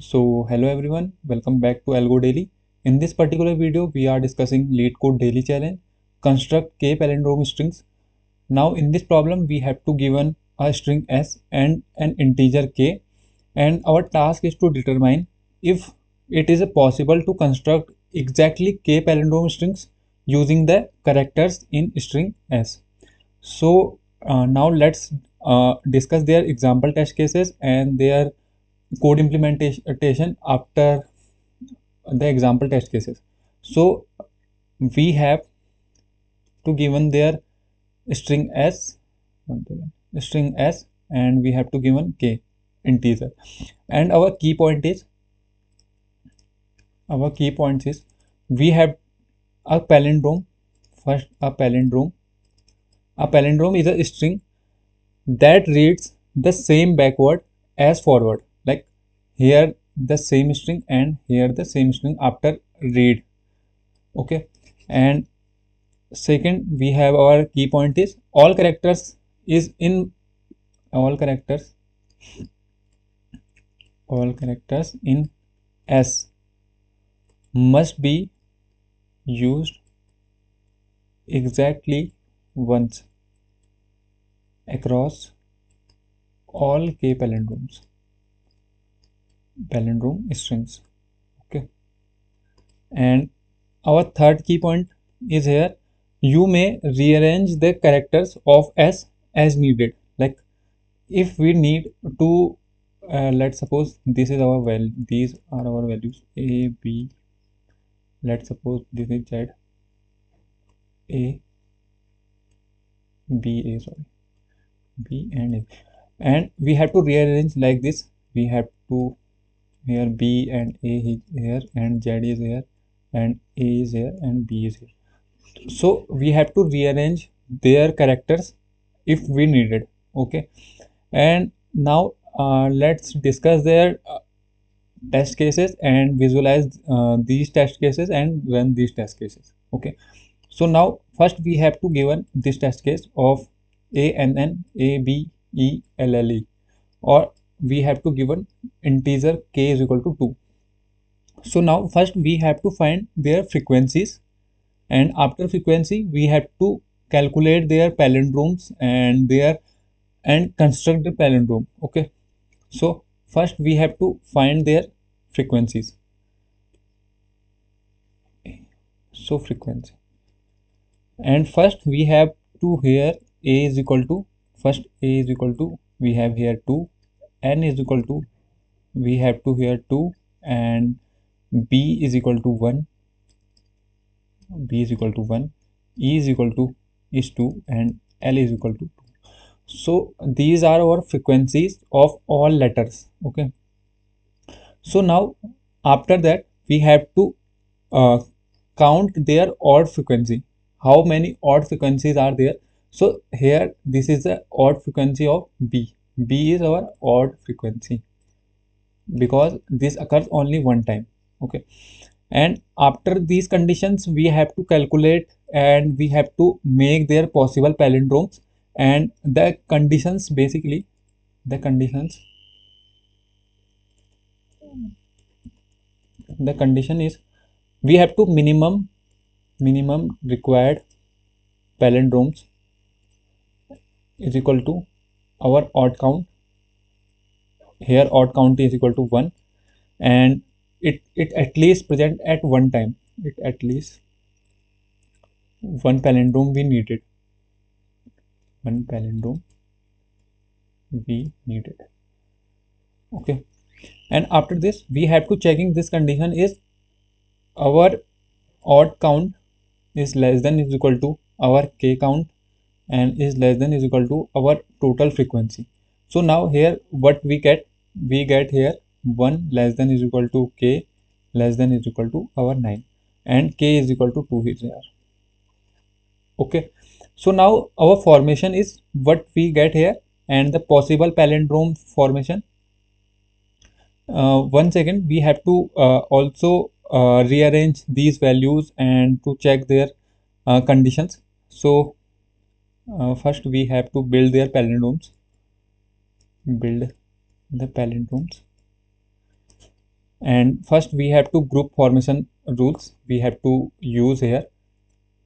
So hello everyone, welcome back to Algo Daily. In this particular video, we are discussing LeetCode Daily Challenge, construct K Palindrome Strings. Now in this problem, we have to given a string s and an integer k, and our task is to determine if it is possible to construct exactly K Palindrome strings using the characters in string s. So now let's discuss their example test cases and their code implementation after the example test cases. So we have to given their string s, string s, and we have to given k integer. And our key points is we have a palindrome. First, a palindrome. A palindrome is a string that reads the same backward as forward. Like here the same string and here the same string after read. Okay, and second we have our key point is all characters is in all characters in s must be used exactly once across all k palindrome strings. Okay, and our third key point is here you may rearrange the characters of s as needed. Like if we need to let's suppose this is our value, these are our values a b, let's suppose this is z, a b, a, sorry, b and a, and we have to rearrange like this. We have to here b and a is here and z is here and a is here and b is here. So we have to rearrange their characters if we needed. Okay, and now let's discuss their test cases and visualize these test cases and run these test cases. Okay, so now first we have to given this test case of ANN ABELLE, or we have to given integer k is equal to 2. So now first we have to find their frequencies, and after frequency we have to calculate their palindromes and their and construct the palindrome. Okay, so first we have to find their frequencies. So frequency, and first we have to here a is equal to, first a is equal to, we have here 2, n is equal to, we have to here 2, and b is equal to 1, b is equal to 1, e is equal to is 2, and l is equal to 2. So these are our frequencies of all letters. Okay, so now after that we have to uh, count their odd frequency. How many odd frequencies are there? So here this is the odd frequency of b. B is our odd frequency because this occurs only one time. Okay, and after these conditions we have to calculate and we have to make their possible palindromes, and the conditions basically, the conditions, the condition is we have to minimum required palindromes is equal to our odd count. Here odd count is equal to 1, and it at least present at one time, it at least one palindrome we needed, one palindrome we needed. Okay, and after this we have to checking this condition is our odd count is less than is equal to our k count and is less than is equal to our total frequency. So now here what we get here 1 less than is equal to k less than is equal to our 9, and k is equal to 2 is here. Okay, so now our formation is what we get here, and the possible palindrome formation. Once again we have to also rearrange these values and to check their conditions. So first we have to build their palindromes, build the palindromes. And first we have to group formation rules we have to use here.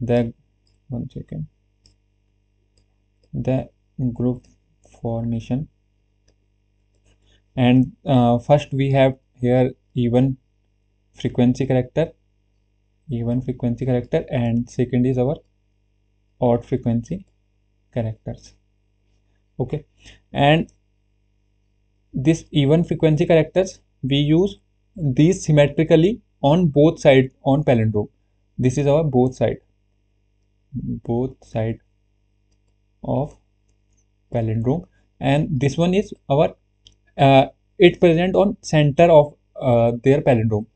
The one second, the group formation, and first we have here frequency character even frequency character, and second is our odd frequency characters. Okay, and this even frequency characters we use these symmetrically on both side on palindrome. This is our both side of palindrome, and this one is our it present on center of their palindrome.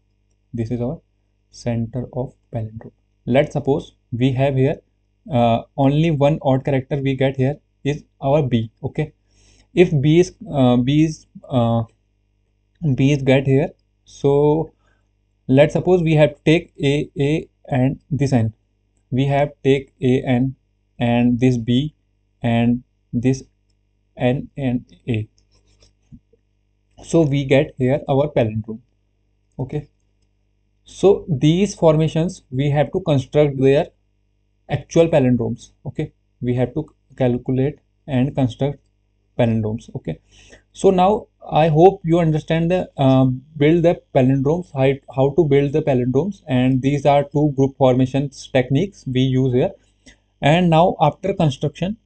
This is our center of palindrome. Let's suppose we have here only one odd character we get here is our b. Okay, if b is get here, so let's suppose we have take a and this n. We have take a n and this b and this n and a. So we get here our palindrome. Okay, so these formations we have to construct their actual palindromes. Okay, we have to calculate and construct palindromes. Okay, so now I hope you understand the build the palindromes, how to build the palindromes, and these are two group formations techniques we use here. And now after construction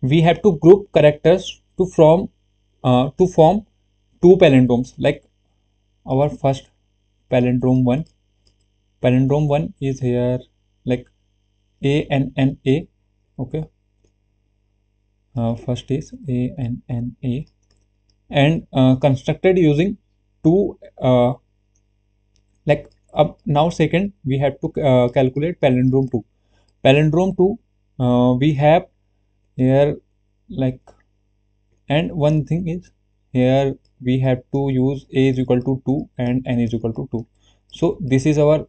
we have to group characters to form two palindromes, like our first palindrome 1 is here, like a n n a. Okay, first is a n n a, and constructed using two like now second we have to calculate palindrome 2 we have here, like, and one thing is here we have to use a is equal to 2 and n is equal to 2. So this is our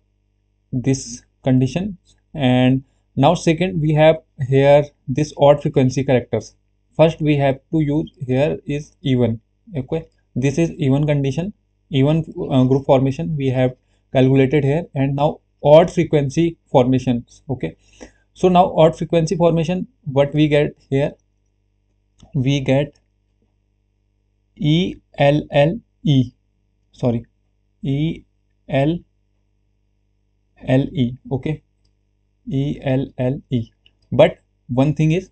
this condition. And now second we have here this odd frequency characters. First we have to use here is even. Okay, this is even condition, even group formation we have calculated here. And now odd frequency formations. Okay, so now odd frequency formation, what we get here, we get ELLE, sorry, ELLE. Okay, ELLE. But one thing is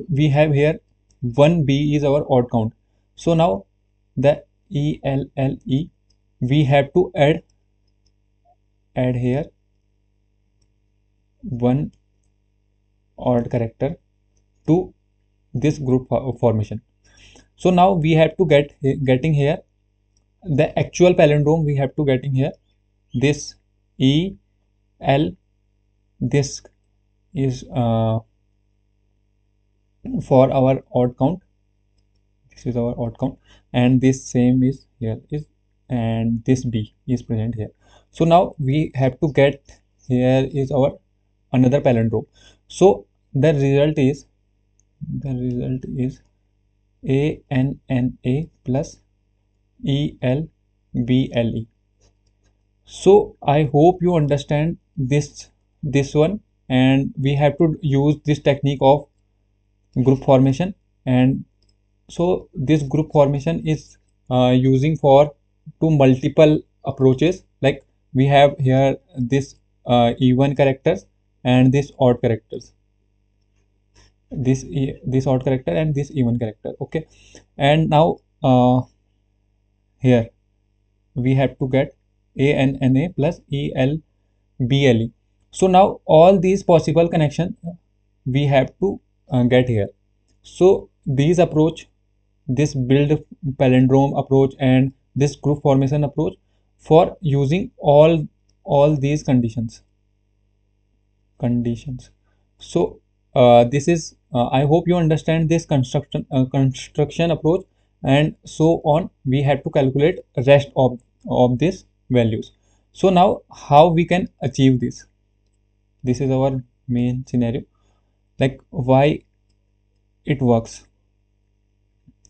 we have here 1b is our odd count. So now the ELLE we have to add here one odd character to this group formation. So now we have to getting here the actual palindrome we have to getting here this EL. This is for our odd count. This is our odd count, and this same is here is, and this b is present here. So now we have to get here is our another palindrome. So the result is ANNA plus ELBLE. So I hope you understand this one, and we have to use this technique of group formation. And so this group formation is using for two multiple approaches, like we have here this even characters and this odd characters, this odd character and this even character. Okay, and now here we have to get ANNA plus ELBLE. So now all these possible connections we have to get here. So these approach, this build palindrome approach and this group formation approach for using all these conditions. So this is I hope you understand this construction approach, and so on we have to calculate rest of these values. So now how we can achieve this, this is our main scenario, like why it works.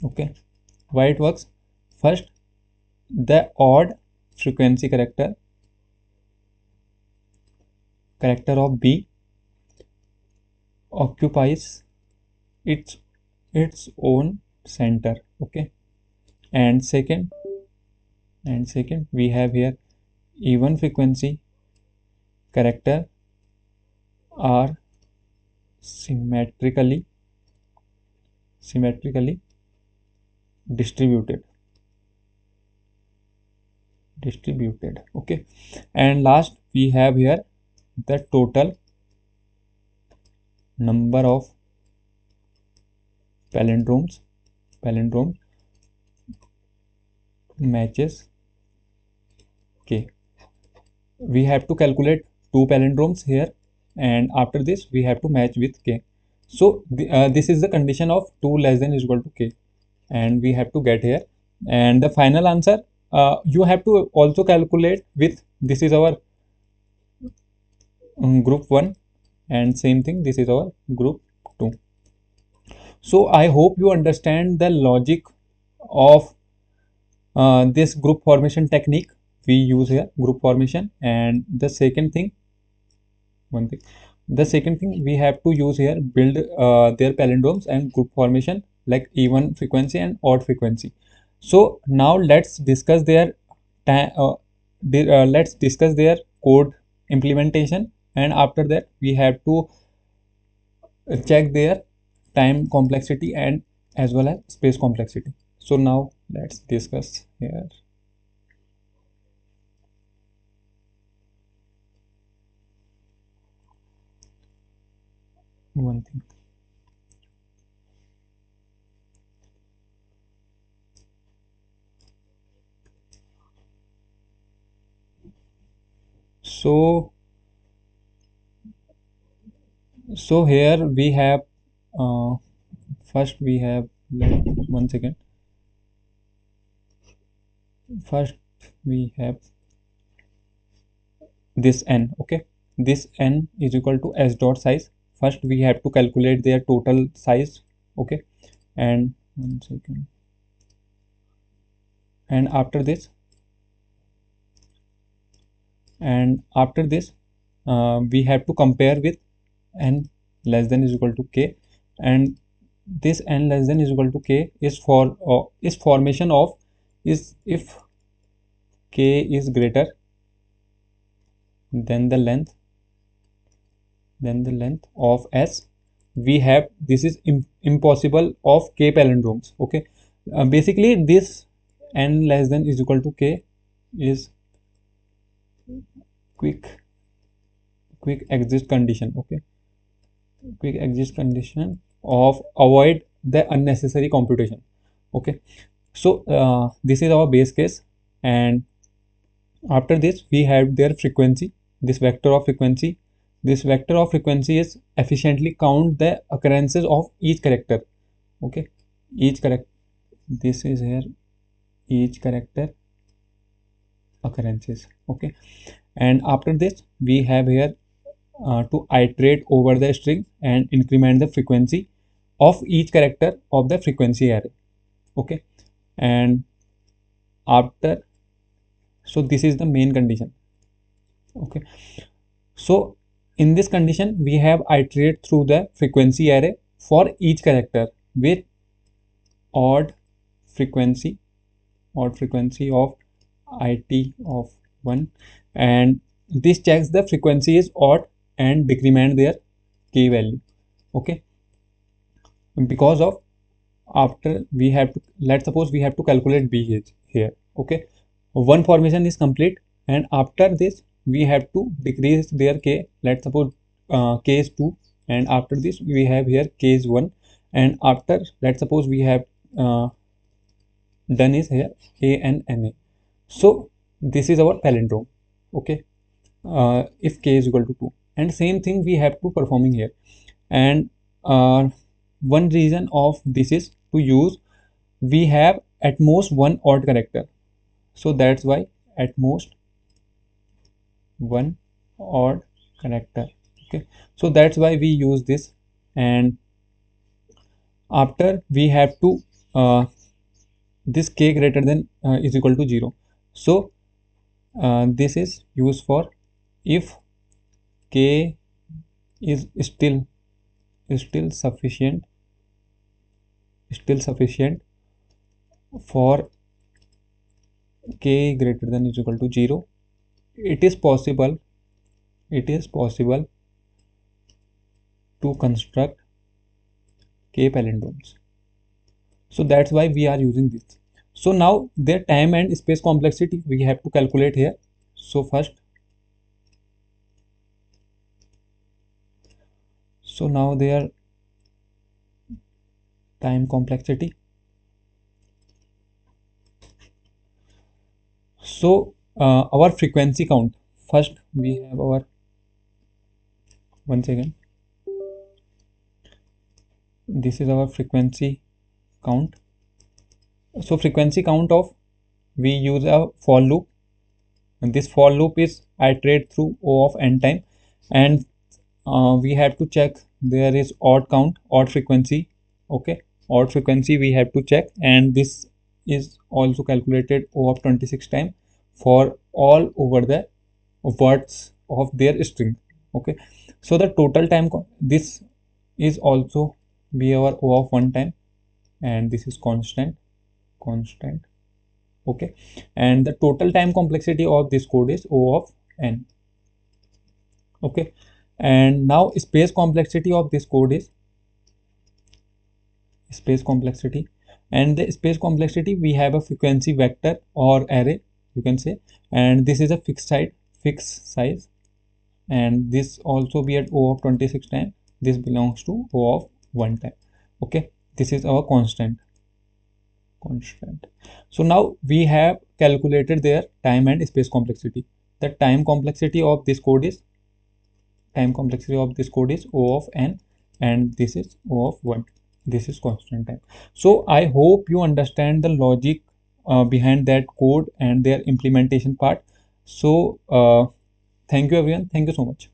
Okay, why it works. first the odd frequency character of B occupies its own center. Okay, and second we have here even frequency character are symmetrically distributed. Okay, and last we have here the total number of palindromes matches K. We have to calculate two palindromes here, and after this we have to match with K. So this is the condition of 2 less than is equal to K, and we have to get here, and the final answer you have to also calculate with this is our group 1, and same thing this is our group 2. So I hope you understand the logic of this group formation technique we use here, group formation. And the second thing we have to use here, build their palindromes and group formation like even frequency and odd frequency. So now let's discuss their code implementation, and after that we have to check their time complexity and as well as space complexity. So now let's discuss here one thing. So here we have first we have one second. First we have this n. Okay, this n is equal to s dot size. First we have to calculate their total size. Okay, and one second, and after this we have to compare with n less than is equal to k, and this n less than is equal to k is for is formation of is if k is greater than the length of s. We have this is impossible of k palindromes. Okay, basically this n less than is equal to k is quick exit condition. Okay, quick exit condition of avoid the unnecessary computation. Okay, so this is our base case, and after this we have their frequency, this vector of frequency. This vector of frequency is efficiently count the occurrences of each character. Okay, each character, this is here each character occurrences. Okay, and after this we have here to iterate over the string and increment the frequency of each character of the frequency array. Okay, and after, so this is the main condition. Okay, so in this condition we have iterate through the frequency array for each character with odd frequency of it of 1, and this checks the frequency is odd and decrement their k value. Okay, because of after we have to, let's suppose we have to calculate b here. Okay, one formation is complete, and after this we have to decrease their k. Let's suppose k is 2, and after this we have here k is 1, and after let's suppose we have done is here a and na. So this is our palindrome. Okay, if k is equal to 2, and same thing we have to performing here. And one reason of this is to use we have at most one odd character, so that's why at most one odd character. Okay, so that's why we use this. And after we have to this k greater than is equal to 0. So this is used for if k is still sufficient for k greater than is equal to 0. It is possible to construct k palindromes. So that's why we are using this. So now their time and space complexity we have to calculate here. So first, so now their time complexity. So our frequency count. First we have our, once again, this is our frequency count. So frequency count of, we use a for loop, and this for loop is iterate through O of n time, and we have to check there is odd count, odd frequency. Okay, odd frequency we have to check, and this is also calculated O of 26 time for all over the words of their string. Okay, so the total time, this is also be our O of 1 time, and this is constant. Okay, and the total time complexity of this code is O of n. Okay, and now space complexity of this code is space complexity, and the space complexity, we have a frequency vector or array, you can say, and this is a fixed size, and this also be at O of 26 time, this belongs to O of 1 time. Okay, this is our constant. So now we have calculated their time and space complexity. The time complexity of this code is O of n, and this is O of 1. This is constant time. So I hope you understand the logic behind that code and their implementation part. So thank you everyone, thank you so much.